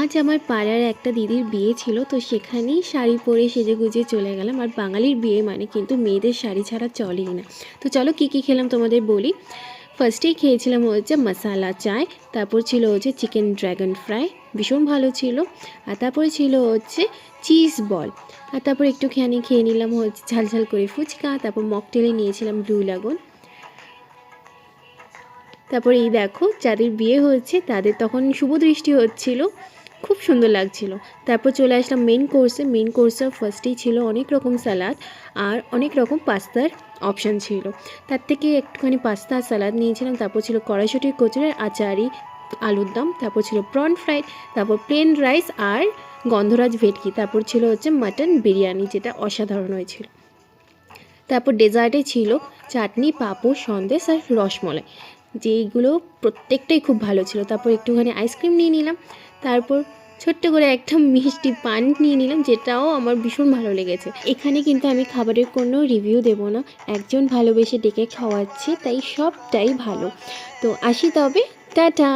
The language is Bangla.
আজ আমার পাড়ার একটা দিদির বিয়ে ছিল, তো সেখানেই শাড়ি পরে সেজেগুজে চলে গেলাম। আর বাঙালির বিয়ে মানে কিন্তু মেয়েদের শাড়ি ছাড়া চলেই না। তো চলো কী কী খেলাম তোমাদের বলি। ফার্স্টেই খেয়েছিলাম হচ্ছে মশালা চায়, তারপর ছিল হচ্ছে চিকেন ড্র্যাগন ফ্রাই, ভীষণ ভালো ছিল। আর তারপরে ছিল হচ্ছে চিজ বল। আর তারপর একটুখানি খেয়ে নিলাম হচ্ছে ঝালঝাল করে ফুচকা। তারপর মকটেলে নিয়েছিলাম ব্লু লাগুন। তারপর এই দেখো যাদের বিয়ে হচ্ছে তাদের তখন শুভ দৃষ্টি হচ্ছিল, খুব সুন্দর লাগছিল। তারপর চলে আসলাম মেন কোর্সে ফার্স্টেই ছিল অনেক রকম স্যালাড আর অনেক রকম পাস্তার অপশান ছিল। তার থেকে একটুখানি পাস্তা আর স্যালাড নিয়েছিলাম। তারপর ছিল কড়াইশুঁটির কচুরি, আচারি, আলুর দম, তারপর ছিল প্রন ফ্রাই, তারপর প্লেন রাইস আর গন্ধরাজ ভেটকি, তারপর ছিল হচ্ছে মাটন বিরিয়ানি, যেটা অসাধারণ হয়েছিল। তারপর ডেজার্টে ছিল চাটনি, পাঁপড়, সন্দেশ আর রসমলাই, যেইগুলো প্রত্যেকটাই খুব ভালো ছিল। তারপর একটুখানি আইসক্রিম নিয়ে নিলাম। তারপর ছোট্ট করে একটা মিষ্টি পান নিয়ে নিলাম, যেটাও আমার ভীষণ ভালো লেগেছে। এখানে কিন্তু আমি খাবারের কোনো রিভিউ দেবো না, একজন ভালোবেসে ডেকে খাওয়াচ্ছি, তাই সবটাই ভালো। তো আসি তবে, টাটা।